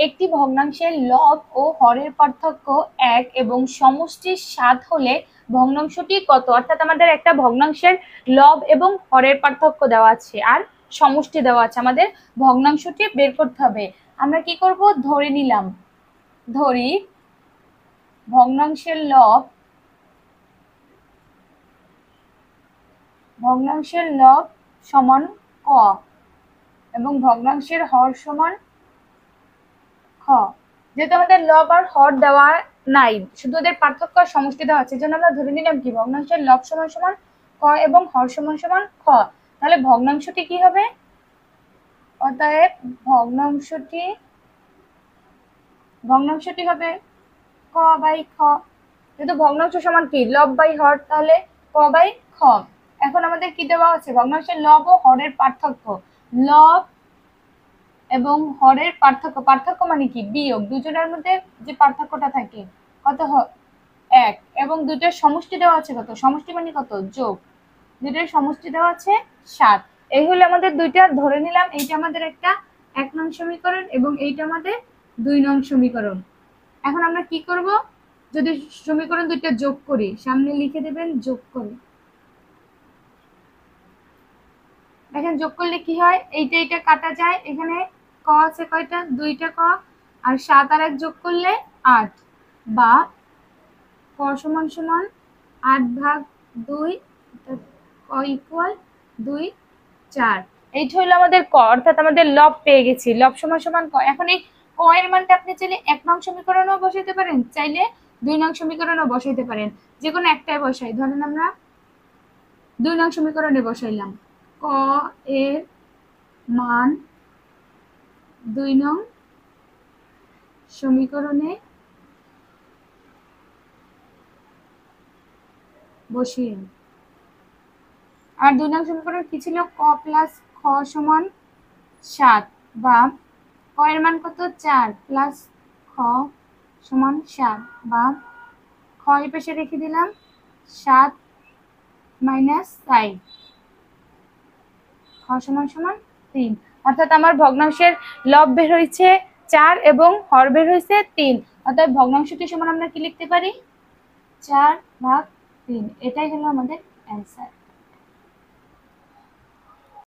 একটি ভগ্নাংশের লব ও হরের পার্থক্য 1 এবং সমষ্টি 7 হলে ভগ্নাংশটি কত? অর্থাৎ আমাদের একটা ভগ্নাংশের লব এবং হরের পার্থক্য দেওয়া আছে আর সমষ্টি দেওয়া আছে, আমাদের ভগ্নাংশটি বের করতে হবে। আমরা কি করব, ধরে নিলাম, ধরি ভগ্নাংশের লব সমান ক এবং ভগ্নাংশের হর সমান খ। যেহেতু আমাদের লব আর হর দেওয়া নাই, শুধু ওদের পার্থক্য আর সমষ্টি দেওয়া আছে, জন্য আমরা ধরে নিলাম কি ভগ্নাংশের লব সমান সমান ক এবং হর সমান সমান খ। তাহলে ভগ্নাংশটি কি হবে? অতএব ভগ্নাংশটি হবে ক বাই খ। যেহেতু ভগ্নাংশ সমান কি লব বাই হর, তাহলে ক বাই খ। এখন আমাদের কি দেওয়া আছে? ভগ্নাংশের লব ও হরের পার্থক্য। লব এবং হরের পার্থক্য, পার্থক্য মানে কি বিয়োগ, দুজনের মধ্যে যে পার্থক্যটা থাকে কত, 1 এবং দুটোর সমষ্টি দেওয়া আছে কত, সমষ্টি মানে কত, যোগ, দুটোর সমষ্টি দেওয়া আছে 7। এই হলো আমাদের দুইটা, ধরে নিলাম এইটা আমাদের একটা 1 নং সমীকরণ এবং এইটা আমাদের 2 নং সমীকরণ। এখন আমরা কি করব, যদি সমীকরণ দুইটা যোগ করি, সামনে লিখে দেবেন যোগ করে। দেখেন যোগ করলে কি হয়, এইটা কাটা যায়, এখানে ক আছে কয়টা, 2টা ক, আর 7 আর 1 যোগ করলে 8, বা ক সমান সমান 8 ভাগ 2, ক ইকুয়াল 2 4। এইটা হলো আমাদের ক, অর্থাৎ আমাদের লব পেয়ে গেছি, লব সমান সমান ক। এখন এই ক এর মানটা আপনি চাইলে 1 নং সমীকরণও বসাইতে পারেন, চাইলে 2 নং সমীকরণও বসাইতে পারেন, যে কোনো একটাই বসাই। ধরেন আমরা 2 নং সমীকরণে বসাইলাম, ক এর মান 2 নং সমীকরণে বসিয়ে। আর 2 নং সমীকরণ কি ছিল, ক প্লাস খ সমান 7, বা ক এর মান কত, 4 প্লাস খ সমান 7, বা খ এই পাশে রেখে দিলাম 7 মাইনাস 5, খ সমান সমান 3। অর্থাৎ আমার ভগ্নাংশের লব বের হয়েছে 4 এবং হর বের হয়েছে 3। অর্থাৎ ভগ্নাংশটি সমান আমরা কি লিখতে পারি, 4 ভাগ 3। এটাই হলো আমাদের অ্যান্সার।